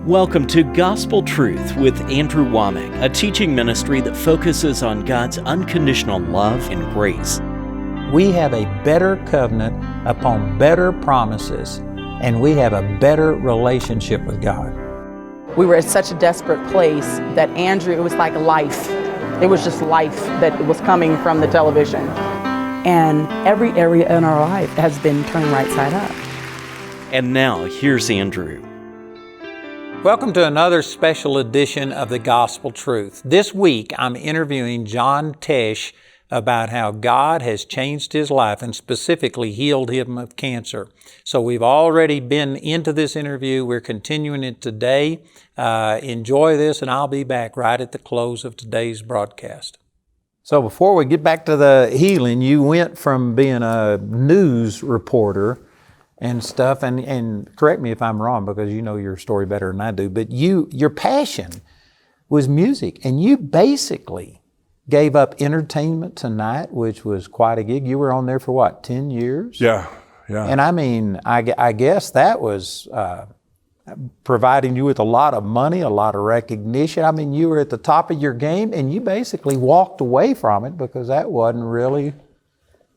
Welcome to Gospel Truth with Andrew Womack, a teaching ministry that focuses on God's unconditional love and grace. We have a better covenant upon better promises, and we have a better relationship with God. We were at such a desperate place that Andrew, it was like life. It was just life that was coming from the television. And every area in our life has been turned right side up. And now, here's Andrew. Welcome to another special edition of the Gospel Truth. This week, I'm interviewing John Tesh about how God has changed his life and specifically healed him of cancer. So we've already been into this interview. We're continuing it today. Enjoy this, and I'll be back right at the close of today's broadcast. So before we get back to the healing, you went from being a news reporter and stuff, and correct me if I'm wrong because you know your story better than I do, but your passion was music, and you basically gave up Entertainment Tonight, which was quite a gig. You were on there for what, 10 years? Yeah. And I mean, I guess that was providing you with a lot of money, a lot of recognition. I mean, you were at the top of your game, and you basically walked away from it because that wasn't really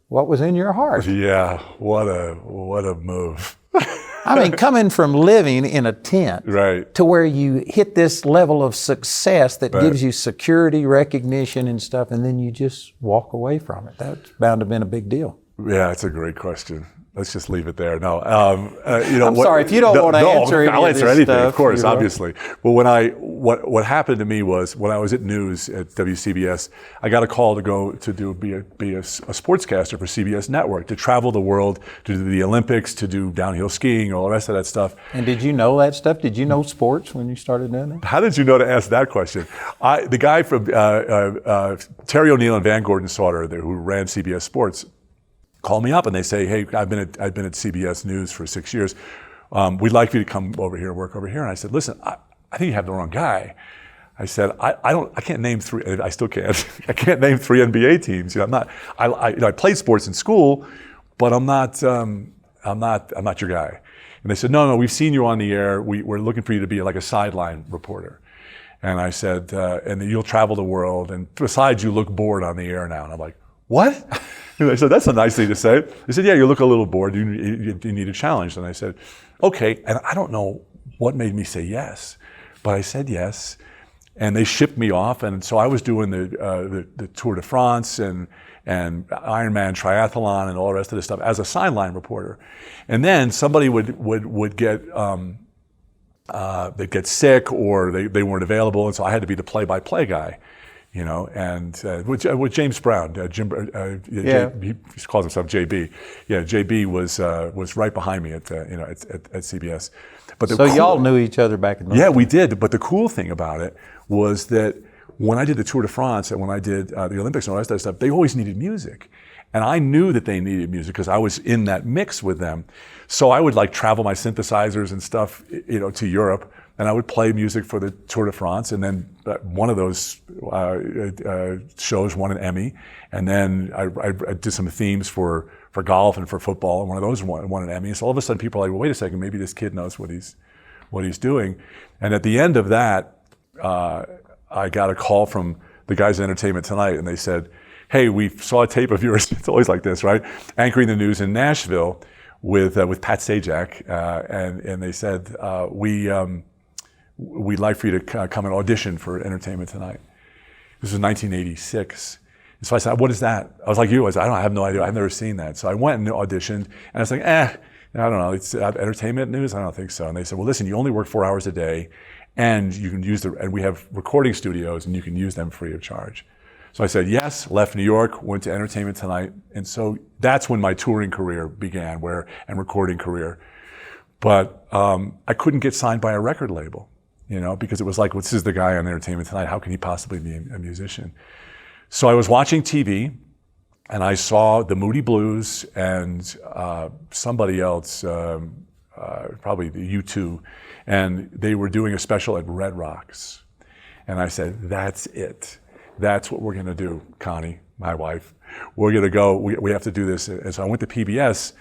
what was in your heart. Yeah, what a move. I mean, coming from living in a tent right. to where you hit this level of success that gives you security, recognition and stuff, and then you just walk away from it. That's bound to have been a big deal. Yeah, it's a great question. Let's just leave it there. No, I'm sorry if you don't want to answer I'll answer anything, stuff, of course, obviously. But what happened to me was when I was at news at WCBS, I got a call to go to be a sportscaster for CBS Network, to travel the world, to do the Olympics, to do downhill skiing, all the rest of that stuff. And did you know that stuff? Did you know sports when you started doing it? How did you know to ask that question? The guy from Terry O'Neill and Van Gordon Sauter, who ran CBS Sports, call me up and they say, "Hey, I've been at CBS News for 6 years. We'd like you to come over here and work over here." And I said, "Listen, I think you have the wrong guy." I said, "I can't name three. I still can't. I can't name three NBA teams. You know, I played sports in school, but I'm not your guy." And they said, "No, we've seen you on the air. We're looking for you to be like a sideline reporter." And I said, "And you'll travel the world. And besides, you look bored on the air now." And I'm like, "What?" And I said, "That's a nice thing to say." They said, "Yeah, you look a little bored. You need a challenge." And I said, "Okay." And I don't know what made me say yes, but I said yes. And they shipped me off. And so I was doing the Tour de France and Ironman triathlon and all the rest of this stuff as a sideline reporter. And then somebody would get they'd get sick or they weren't available, and so I had to be the play-by-play guy. You know, and with James Brown, he calls himself JB. Yeah, JB was right behind me at CBS. But so y'all knew each other back in the day? Yeah, we did. But the cool thing about it was that when I did the Tour de France and when I did the Olympics and all that stuff, they always needed music. And I knew that they needed music because I was in that mix with them. So I would travel my synthesizers and stuff, to Europe. And I would play music for the Tour de France, and then one of those shows won an Emmy. And then I did some themes for golf and for football, and one of those won an Emmy. So all of a sudden, people are like, "Well, wait a second, maybe this kid knows what he's doing." And at the end of that, I got a call from the guys at Entertainment Tonight, and they said, "Hey, we saw a tape of yours." It's always like this, right? Anchoring the news in Nashville with Pat Sajak, and they said, "We'd like for you to come and audition for Entertainment Tonight." This was 1986. And so I said, "What is that?" I was like you. I said, I have no idea. I've never seen that. So I went and auditioned, and I was like, I don't know. It's entertainment news? I don't think so. And they said, "Well, listen, you only work 4 hours a day, and you can use and we have recording studios, and you can use them free of charge." So I said yes, left New York, went to Entertainment Tonight. And so that's when my touring career began, and recording career. But I couldn't get signed by a record label. Because it was like, well, this is the guy on Entertainment Tonight. How can he possibly be a musician? So I was watching TV, and I saw the Moody Blues and somebody else, probably the U2, and they were doing a special at Red Rocks. And I said, "That's it. That's what we're going to do, Connie, my wife. We're going to go. We have to do this." And so I went to PBS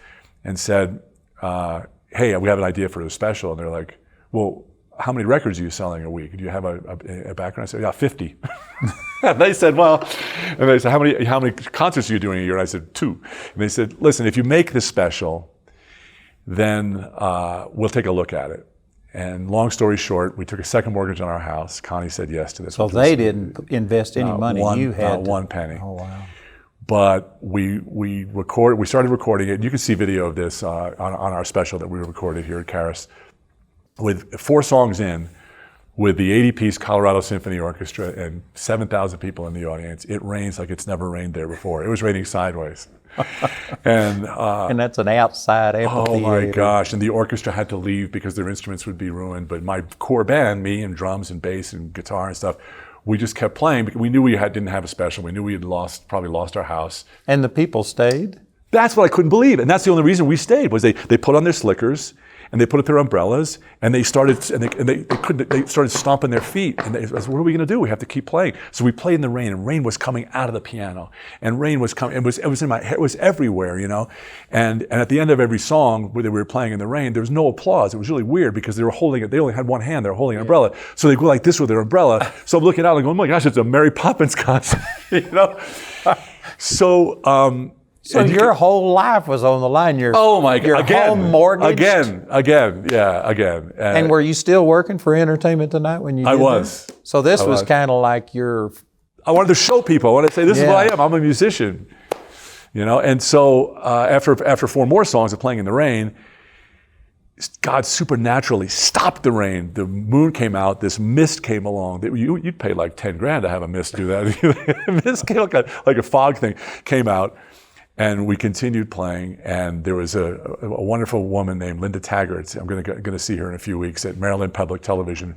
and said, "Hey, we have an idea for the special." And they're like, "Well, how many records are you selling a week? Do you have a background? I said, yeah, 50. And they said, how many concerts are you doing a year? And I said, 2. And they said, listen, if you make this special, then we'll take a look at it. And long story short, we took a second mortgage on our house. Connie said yes to this. So they didn't invest any money. You had not one penny. Oh, wow. But we started recording it. You can see video of this on our special that we recorded here at Charis. With 4 songs in, with the 80-piece Colorado Symphony Orchestra and 7,000 people in the audience, it rains like it's never rained there before. It was raining sideways. And that's an outside amphitheater. Oh my gosh, and the orchestra had to leave because their instruments would be ruined. But my core band, me and drums and bass and guitar and stuff, we just kept playing because we knew we didn't have a special. We knew we had probably lost our house. And the people stayed? That's what I couldn't believe. And that's the only reason we stayed, was they put on their slickers and they put up their umbrellas and they started they started stomping their feet. And they said, what are we going to do? We have to keep playing. So we played in the rain, and rain was coming out of the piano, and rain was coming. It was in my hair. It was everywhere, you know. And at the end of every song where we were playing in the rain, there was no applause. It was really weird because they were holding it. They only had one hand. They were holding an umbrella, so they go like this with their umbrella. So I'm looking out and going, oh my gosh, it's a Mary Poppins concert, you know. So your whole life was on the line. Your home mortgaged? Again. And were you still working for Entertainment Tonight when you did I was. That? So this was kind of like your... I wanted to show people. I wanted to say, this is what I am. I'm a musician. You know, and so after 4 more songs of playing in the rain, God supernaturally stopped the rain. The moon came out. This mist came along. You'd pay like $10,000 to have a mist do that. Mist came like a fog thing came out. And we continued playing, and there was a wonderful woman named Linda Taggart. I'm going to see her in a few weeks at Maryland Public Television,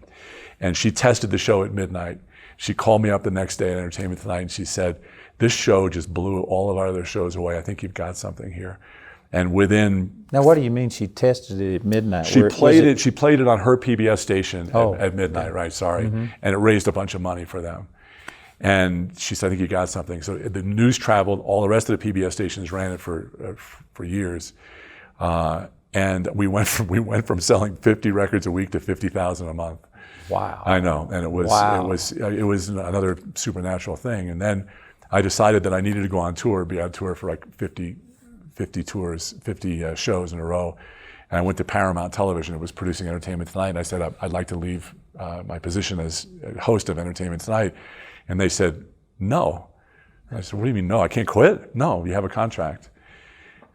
and she tested the show at midnight. She called me up the next day at Entertainment Tonight, and she said, "This show just blew all of our other shows away. I think you've got something here." And within... Now, what do you mean she tested it at midnight? She played it on her PBS station at midnight. Right? Sorry, and it raised a bunch of money for them. And she said, I think you got something. So the news traveled. All the rest of the PBS stations ran it for years. And we went from selling 50 records a week to 50,000 a month. Wow. I know. And it was another supernatural thing. And then I decided that I needed to go on tour, be on tour for like 50 tours, 50 shows in a row. And I went to Paramount Television. It was producing Entertainment Tonight. And I said, I'd like to leave my position as host of Entertainment Tonight. And they said, no. I said, what do you mean, no? I can't quit? No, you have a contract.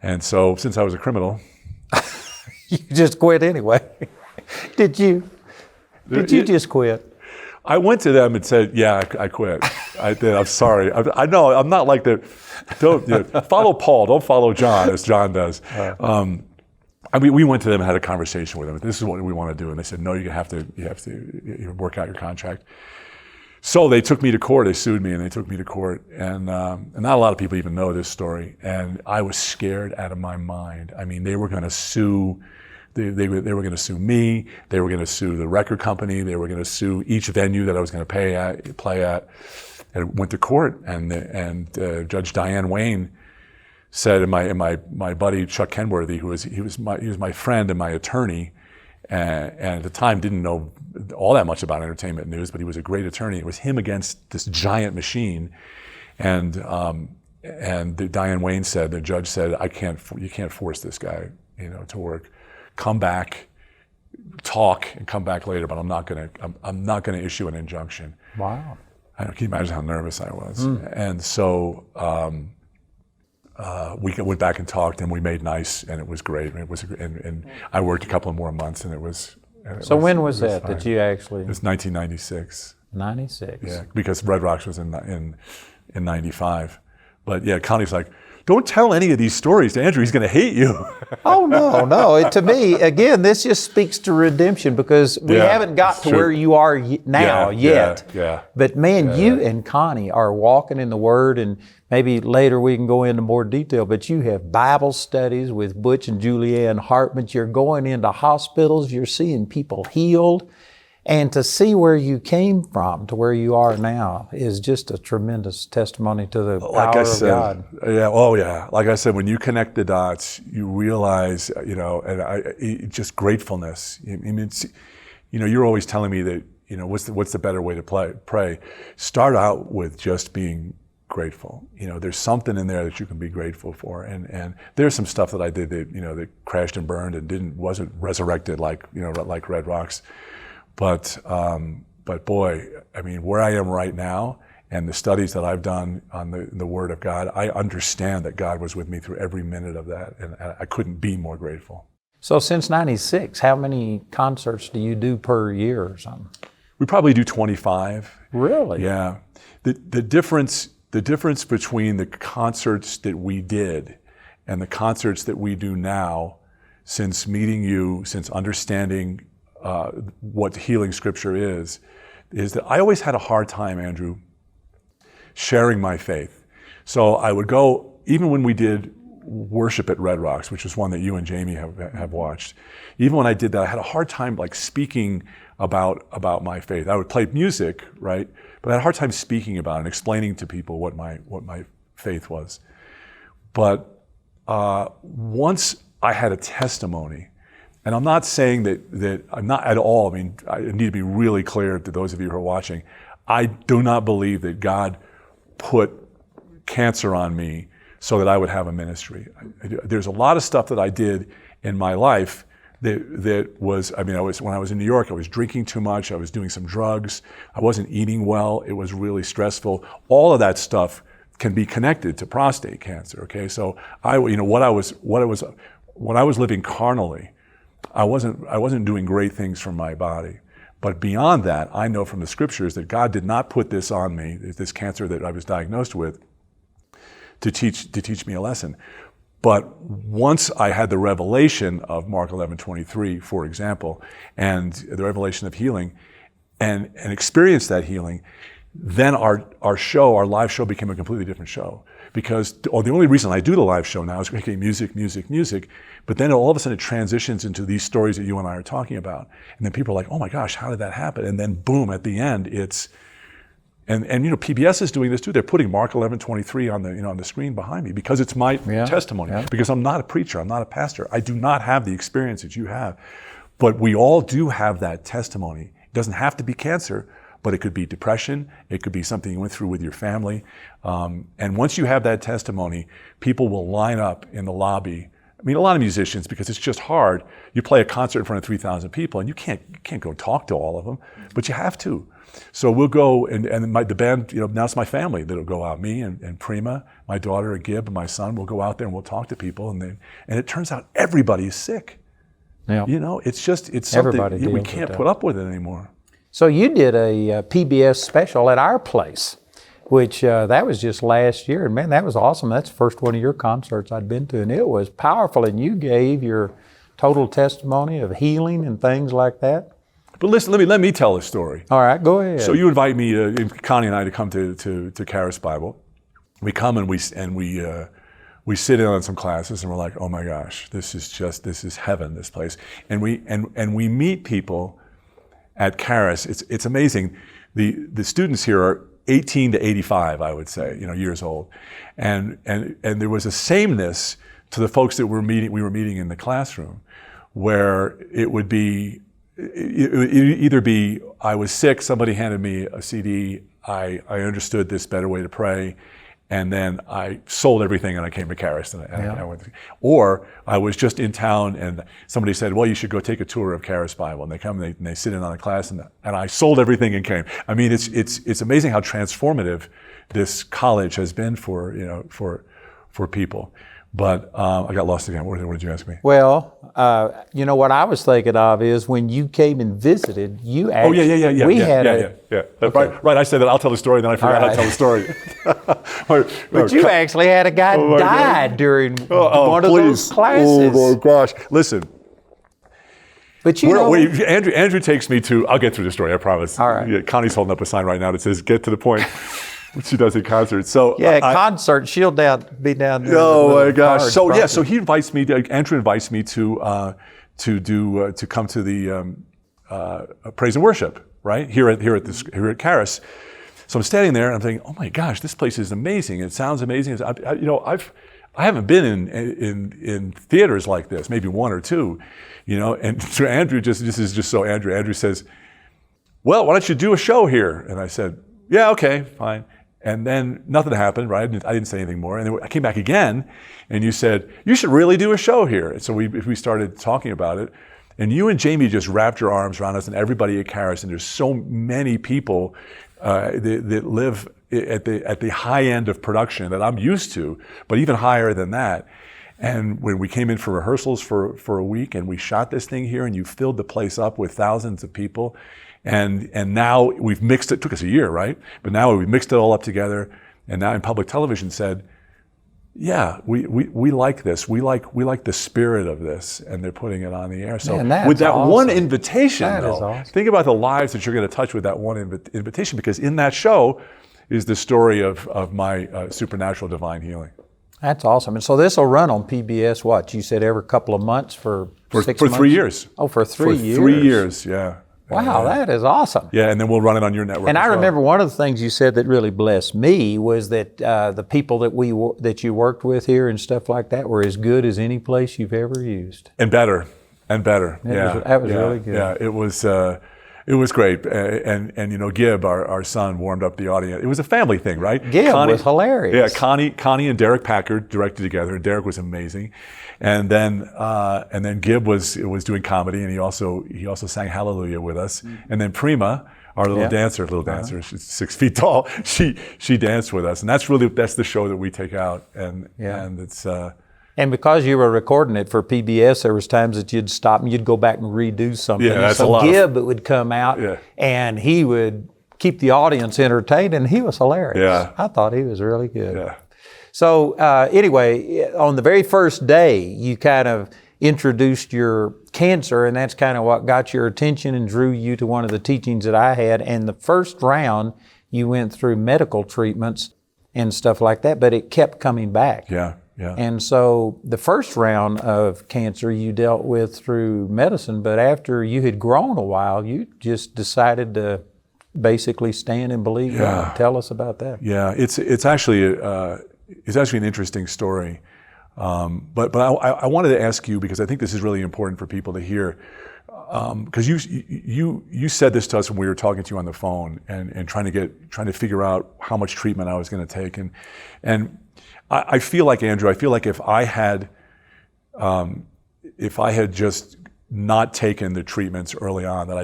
And so, since I was a criminal... You just quit anyway. Did you just quit? I went to them and said, yeah, I quit. I did. I'm sorry. I know, I'm not like the... follow Paul, don't follow John, as John does. We went to them and had a conversation with them. This is what we want to do. And they said, no, you have to work out your contract. So they took me to court. They sued me, and they took me to court. And not a lot of people even know this story. And I was scared out of my mind. I mean, they were going to sue. They were going to sue me. They were going to sue the record company. They were going to sue each venue that I was going to play at. And went to court. And Judge Diane Wayne said, and my buddy Chuck Kenworthy, he was my friend and my attorney. And at the time didn't know all that much about entertainment news, but he was a great attorney. It was him against this giant machine. And Diane Wayne said, the judge said, you can't force this guy, to work. Come back, talk, and come back later, but I'm not gonna issue an injunction. Wow. Can you imagine how nervous I was? And so we went back and talked, and we made nice, and it was great. And I worked a couple of more months, and it was. So when was that that you actually? It was 1996. 96. Yeah, because Red Rocks was in 95. But yeah, Connie's like, don't tell any of these stories to Andrew. He's going to hate you. Oh no! To me, again, this just speaks to redemption, because we haven't got to where you are now yet. Yeah. But man, you and Connie are walking in the Word, and maybe later we can go into more detail. But you have Bible studies with Butch and Julianne Hartman. You're going into hospitals. You're seeing people healed. And to see where you came from to where you are now is just a tremendous testimony to the power of God. Yeah, like I said, when you connect the dots, you realize, and just gratefulness. I mean, you're always telling me that, what's the better way to pray? Start out with just being grateful. There's something in there that you can be grateful for. And there's some stuff that I did that, that crashed and burned and wasn't resurrected like red rocks. But boy, I mean, where I am right now and the studies that I've done on the Word of God, I understand that God was with me through every minute of that, and I couldn't be more grateful. So since '96, how many concerts do you do per year or something? We probably do 25. Really? Yeah. The difference between the concerts that we did and the concerts that we do now, since meeting you, since understanding what healing Scripture is that I always had a hard time, Andrew, sharing my faith. So I would go, even when we did worship at Red Rocks, which is one that you and Jamie have watched, even when I did that, I had a hard time speaking about my faith. I would play music, right? But I had a hard time speaking about it and explaining to people what my faith was. But once I had a testimony, and I'm not saying that I'm not at all, I mean, I need to be really clear to those of you who are watching, I do not believe that God put cancer on me so that I would have a ministry. There's a lot of stuff that I did in my life that was, when I was in New York, I was drinking too much, I was doing some drugs, I wasn't eating well, it was really stressful. All of that stuff can be connected to prostate cancer, okay? So when I was living carnally, I wasn't doing great things for my body. But beyond that, I know from the Scriptures that God did not put this on me, this cancer that I was diagnosed with, to teach me a lesson. But once I had the revelation of Mark 11:23, for example, and the revelation of healing, and experienced that healing, then our live show became a completely different show. Because the only reason I do the live show now is music, but then all of a sudden it transitions into these stories that you and I are talking about. And then people are like, oh my gosh, how did that happen? And then boom, at the end it's, and PBS is doing this too. They're putting Mark 11:23 on the screen behind me because it's my testimony. Yeah. Because I'm not a preacher, I'm not a pastor. I do not have the experience that you have. But we all do have that testimony. It doesn't have to be cancer, but it could be depression, it could be something you went through with your family. And once you have that testimony, people will line up in the lobby. I mean, a lot of musicians, because it's just hard, you play a concert in front of 3,000 people and you can't go talk to all of them, but you have to. So we'll go, and the band, now it's my family that'll go out, me and Prima, my daughter, Gib, and my son, will go out there and we'll talk to people, and it turns out everybody is sick. Yeah. It's something we can't put up with it anymore. So you did a PBS special at our place, which that was just last year. And man, that was awesome. That's the first one of your concerts I'd been to, and it was powerful. And you gave your total testimony of healing and things like that. But listen, let me tell a story. All right, go ahead. So you invite me, Connie and I, to come to Charis Bible. We come and we sit in on some classes, and we're like, oh my gosh, this is heaven, this place. And we meet people at Charis. It's amazing. The students here are 18 to 85, I would say, years old, and there was a sameness to the folks that we were meeting in the classroom, where it would either be I was sick, somebody handed me a CD, I understood this better way to pray, and then I sold everything and I came to Charis. I went, or I was just in town and somebody said, well, you should go take a tour of Charis Bible. And they come and they sit in on a class and I sold everything and came. I mean, it's amazing how transformative this college has been for people. But I got lost again. What did you ask me? Well, what I was thinking of is when you came and visited, you actually... Right, I said that I'll tell the story, then I forgot how to tell the story. But you actually had a guy died during one of those classes. Oh my gosh. Listen. But Andrew takes me to... I'll get through the story, I promise. All right. Yeah, Connie's holding up a sign right now that says, get to the point. She does at concerts. So concert, she'll be down there. Oh my gosh! So he invites me. Andrew invites me to come to the praise and worship here at Charis. So I'm standing there and I'm thinking, oh my gosh, this place is amazing. It sounds amazing. I haven't been in theaters like this, maybe one or two, And so Andrew this is just so Andrew. Andrew says, well, why don't you do a show here? And I said, yeah, okay, fine. And then nothing happened, right? I didn't say anything more. And then I came back again, and you said, you should really do a show here. And so we started talking about it. And you and Jamie just wrapped your arms around us and everybody at Charis. And there's so many people that live at the high end of production that I'm used to, but even higher than that. And when we came in for rehearsals for a week and we shot this thing here and you filled the place up with thousands of people, and now we've mixed it, took us a year, right? But now we've mixed it all up together, and now in public television said, yeah, we like this. We like the spirit of this, and they're putting it on the air. So with that awesome. One invitation, awesome. Think about the lives that you're going to touch with that one invitation, because in that show is the story of my supernatural divine healing. That's awesome. And so this will run on PBS, what? You said every couple of months for 6 months? For 3 years. Oh, for 3 years. For 3 years, yeah. Wow, that is awesome. Yeah, and then we'll run it on your network. And I remember one of the things you said that really blessed me was that the people that you worked with here and stuff like that were as good as any place you've ever used. And better. That was really good. Yeah, it was great. And Gib, our son, warmed up the audience. It was a family thing, right? Gib was hilarious. Yeah, Connie and Derek Packard directed together. Derek was amazing. And then Gib was doing comedy, and he also sang Hallelujah with us. Mm-hmm. And then Prima, our little dancer, she's 6 feet tall. She danced with us, and that's the show that we take out, and it's. And because you were recording it for PBS, there was times that you'd stop and you'd go back and redo something. Yeah, that's so a lot. Gib would come out and he would keep the audience entertained, and he was hilarious. Yeah. I thought he was really good. Yeah. So anyway, on the very first day, you kind of introduced your cancer, and that's kind of what got your attention and drew you to one of the teachings that I had. And the first round, you went through medical treatments and stuff like that, but it kept coming back. Yeah. Yeah. And so the first round of cancer you dealt with through medicine, but after you had grown a while, you just decided to basically stand and believe God. Tell us about that. Yeah, it's actually an interesting story. But I wanted to ask you, because I think this is really important for people to hear, because you said this to us when we were talking to you on the phone and trying to figure out how much treatment I was going to take, and I feel like, Andrew, if I had just not taken the treatments early on, that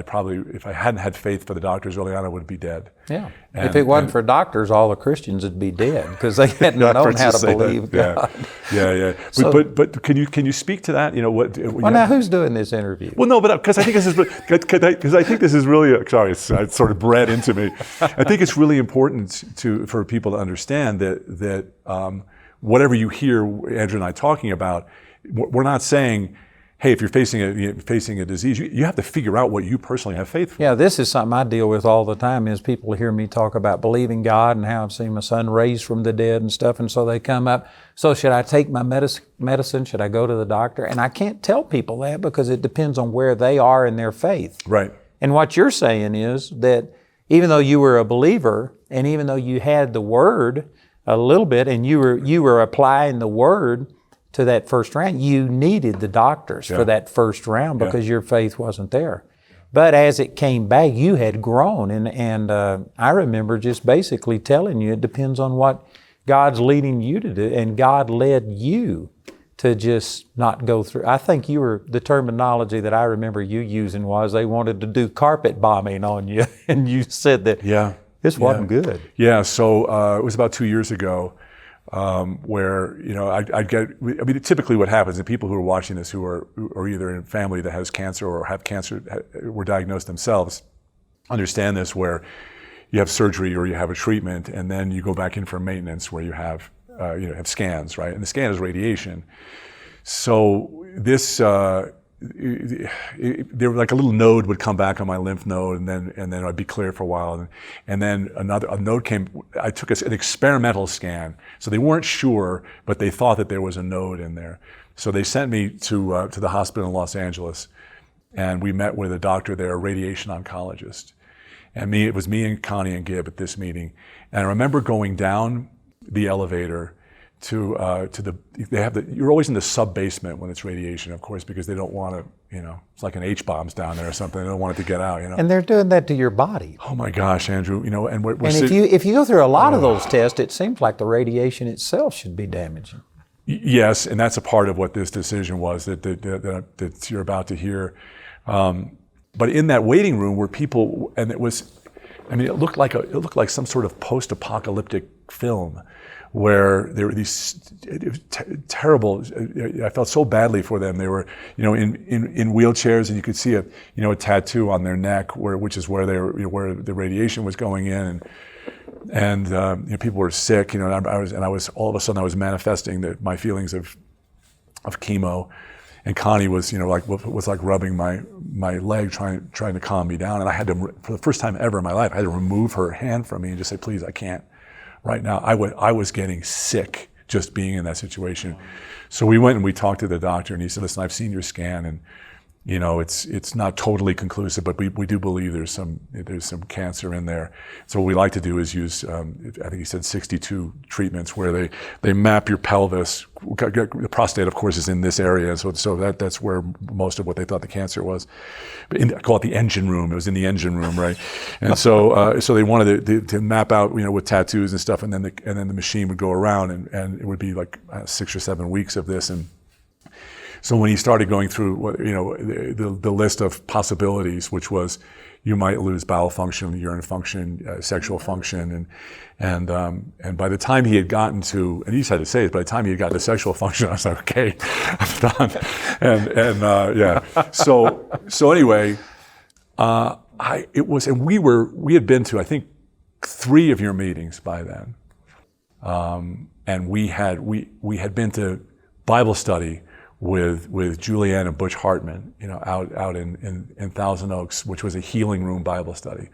if I hadn't had faith for the doctors early on, I would be dead. Yeah. If it wasn't for doctors, all the Christians would be dead, because they hadn't known how to believe God. Yeah. So, but can you speak to that? Now who's doing this interview? Well, no, but because I think this is really it's sort of bred into me. I think it's really important for people to understand that whatever you hear Andrew and I talking about, we're not saying, hey, if you're facing a disease, you have to figure out what you personally have faith for. Yeah, this is something I deal with all the time, is people hear me talk about believing God and how I've seen my son raised from the dead and stuff, and so they come up, so should I take my medicine? Should I go to the doctor? And I can't tell people that, because it depends on where they are in their faith. Right. And what you're saying is that even though you were a believer, and even though you had the Word a little bit, and you were applying the Word to that first round, you needed the doctors for that first round, because your faith wasn't there. But as it came back, you had grown, and I remember just basically telling you it depends on what God's leading you to do, and God led you to just not go through. I think the terminology that I remember you using was they wanted to do carpet bombing on you, and you said that this wasn't good. Yeah, so it was about 2 years ago. Where I'd get. I mean, typically what happens, and people who are watching this who are either in family that has cancer or have cancer, were diagnosed themselves, understand this, where you have surgery or you have a treatment, and then you go back in for maintenance, where you have have scans, right? And the scan is radiation. So this. There like a little node would come back on my lymph node, and then I'd be clear for a while, and then a node came. I took an experimental scan, so they weren't sure, but they thought that there was a node in there. So they sent me to the hospital in Los Angeles, and we met with a doctor there, a radiation oncologist, and it was me and Connie and Gib at this meeting, and I remember going down the elevator you're always in the sub basement when it's radiation, of course, because they don't want to, it's like an H-bomb's down there or something. They don't want it to get out, And they're doing that to your body. Oh my gosh, Andrew, and we're if you go through a lot of those tests, it seems like the radiation itself should be damaging. Yes, and that's a part of what this decision was that you're about to hear. But in that waiting room were people, and it looked like some sort of post-apocalyptic film, where there were these terrible. I felt so badly for them. They were, in wheelchairs, and you could see a tattoo on their neck, which is where where the radiation was going in, and people were sick. And I was all of a sudden I was manifesting my feelings of chemo, and Connie was was rubbing my leg, trying to calm me down, and I had to, for the first time ever in my life, I had to remove her hand from me and just say, please, I can't. Right now, I was getting sick just being in that situation. So we went and we talked to the doctor, and he said, listen, I've seen your scan, and it's not totally conclusive, but we do believe there's some cancer in there. So what we like to do is use, I think he said 62 treatments where they map your pelvis. The prostate, of course, is in this area, so that's where most of what they thought the cancer was. But call it the engine room. It was in the engine room, right? And so they wanted to map out, with tattoos and stuff, and then the machine would go around, and it would be like 6 or 7 weeks of this. And so when he started going through, the list of possibilities, which was you might lose bowel function, urine function, sexual function, and by the time he had gotten to, and he just had to say it, by the time he had gotten to sexual function, I was like, okay, I'm done, yeah. So anyway, we had been to, I think, 3 of your meetings by then, and we had been to Bible study with Julianne and Butch Hartman, out in Thousand Oaks, which was a healing room Bible study.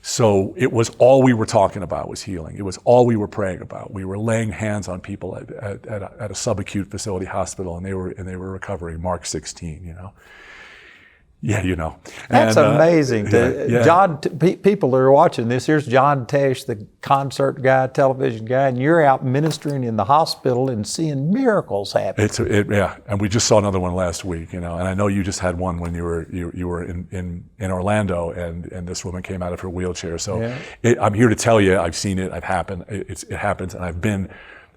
So it was all we were talking about was healing. It was all we were praying about. We were laying hands on people at a subacute facility hospital, and they were recovering. Mark 16, Yeah, That's amazing. Yeah. John, people that are watching this, here's John Tesh, the concert guy, television guy, and you're out ministering in the hospital and seeing miracles happen. And we just saw another one last week, and I know you just had one when you were in Orlando, and this woman came out of her wheelchair. So I'm here to tell you, I've seen it. It happens, and I've been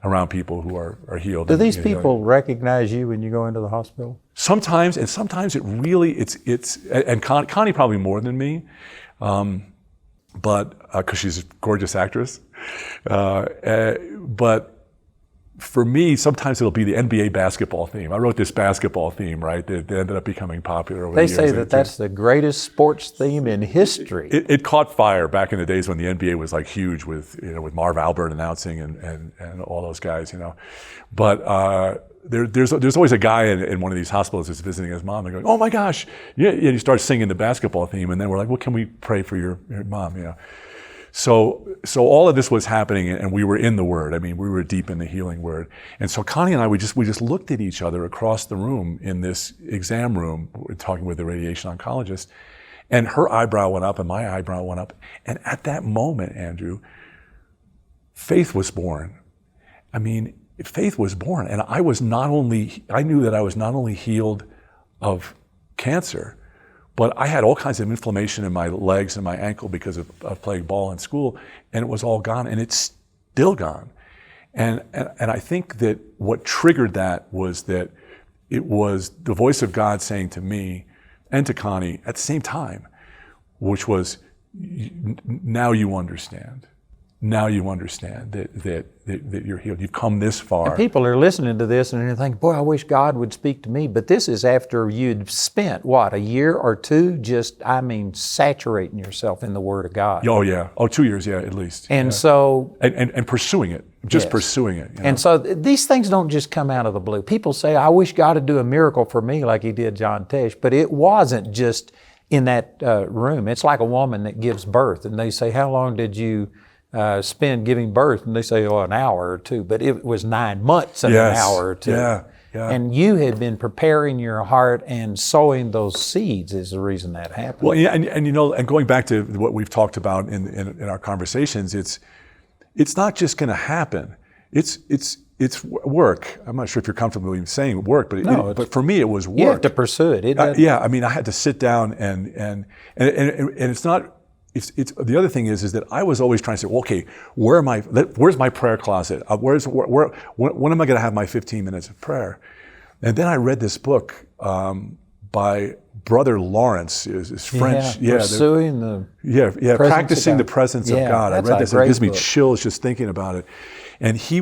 around people who are healed. Do these people recognize you when you go into the hospital? Sometimes, and sometimes it really, and Connie probably more than me, but because she's a gorgeous actress. But for me, sometimes it'll be the NBA basketball theme. I wrote this basketball theme, right, that ended up becoming popular over the years. They say that's the greatest sports theme in history. It caught fire back in the days when the NBA was like huge with Marv Albert announcing and all those guys, But there's always a guy in one of these hospitals that's visiting his mom and going, oh my gosh, yeah, and you start singing the basketball theme, and then we're like, well, can we pray for your mom, So all of this was happening, and we were in the Word. I mean, we were deep in the healing Word. And so Connie and I, we just looked at each other across the room in this exam room, talking with the radiation oncologist, and her eyebrow went up and my eyebrow went up. And at that moment, Andrew, faith was born. I mean, faith was born. And I knew that I was not only healed of cancer, but I had all kinds of inflammation in my legs and my ankle because of playing ball in school, and it was all gone, and it's still gone. And I think that what triggered that was that it was the voice of God saying to me and to Connie at the same time, which was, now you understand. Now you understand that you're healed. You've come this far. And people are listening to this and they're thinking, boy, I wish God would speak to me. But this is after you'd spent, a year or 2 just, saturating yourself in the Word of God. Oh, yeah. 2 years, yeah, at least. And so... And pursuing it. Just pursuing it. And so these things don't just come out of the blue. People say, I wish God would do a miracle for me like He did John Tesh. But it wasn't just in that room. It's like a woman that gives birth. And they say, how long did you... spend giving birth, and they say, an hour or 2, but it was 9 months and an hour or 2. Yeah. And you had been preparing your heart and sowing those seeds is the reason that happened. Well, and going back to what we've talked about in our conversations, it's not just going to happen. It's it's work. I'm not sure if you're comfortable even saying work, but for me it was work. You have to pursue it. Yeah, I mean, I had to sit down and it's not. It's the other thing is that I was always trying to say, well, okay, where's my prayer closet? When am I going to have my 15 minutes of prayer? And then I read this book by Brother Lawrence, is French. Pursuing practicing the presence of God. I read this, and it gives me chills just thinking about it. And he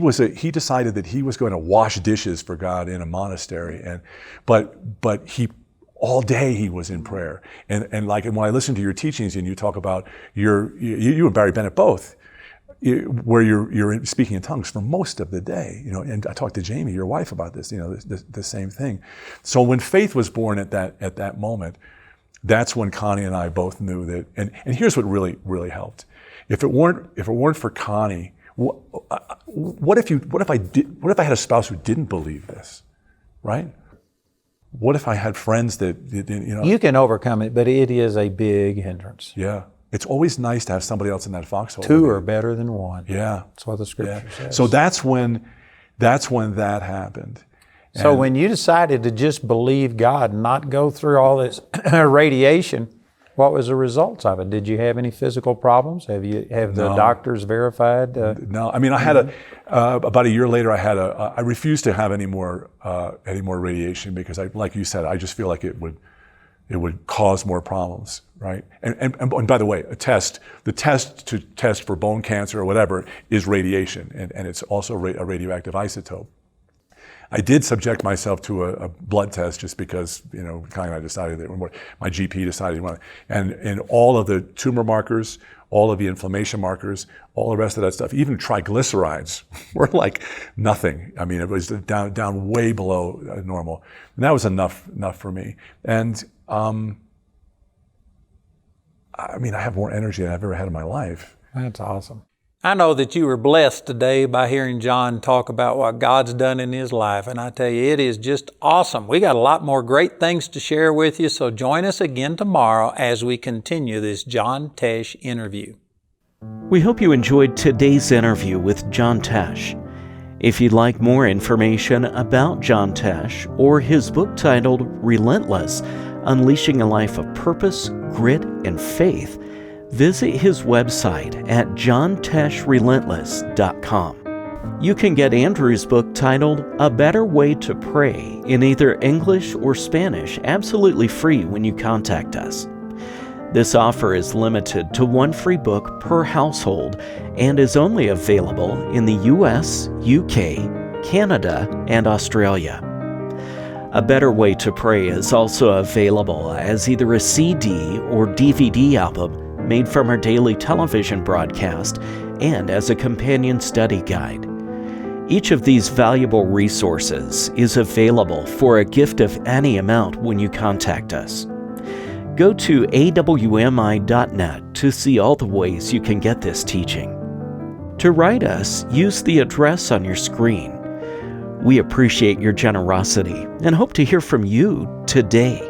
decided that he was going to wash dishes for God in a monastery, but he all day he was in prayer. And when I listen to your teachings and you talk about you and Barry Bennett both, where you're speaking in tongues for most of the day, and I talked to Jamie, your wife, about this, the same thing. So when faith was born at that moment, that's when Connie and I both knew that. And here's what really helped. If it weren't for Connie, what if I had a spouse who didn't believe this, right? What if I had friends that didn't, You can overcome it, but it is a big hindrance. Yeah. It's always nice to have somebody else in that foxhole. Two are better than one. Yeah. That's what the scripture says. So that's when that happened. So when you decided to just believe God and not go through all this radiation, what was the results of it? Did you have any physical problems? Have the doctors verified? No. I mean, I had about a year later, I refused to have any more radiation because like you said, I just feel like it would cause more problems, right? And by the way, the test to test for bone cancer or whatever is radiation, and it's also a radioactive isotope. I did subject myself to a blood test just because, Connie and I decided that my GP decided, and all of the tumor markers, all of the inflammation markers, all the rest of that stuff, even triglycerides were like nothing. I mean, it was down way below normal, and that was enough for me. And I have more energy than I've ever had in my life. That's awesome. I know that you were blessed today by hearing John talk about what God's done in his life, and I tell you, it is just awesome. We got a lot more great things to share with you, so join us again tomorrow as we continue this John Tesh interview. We hope you enjoyed today's interview with John Tesh. If you'd like more information about John Tesh or his book titled Relentless, Unleashing a Life of Purpose, Grit, and Faith, visit his website at johnteshrelentless.com. You can get Andrew's book titled A Better Way to Pray in either English or Spanish absolutely free when you contact us. This offer is limited to one free book per household and is only available in the US, UK, Canada, and Australia. A Better Way to Pray is also available as either a CD or DVD album made from our daily television broadcast and as a companion study guide. Each of these valuable resources is available for a gift of any amount when you contact us. Go to awmi.net to see all the ways you can get this teaching. To write us, use the address on your screen. We appreciate your generosity and hope to hear from you today.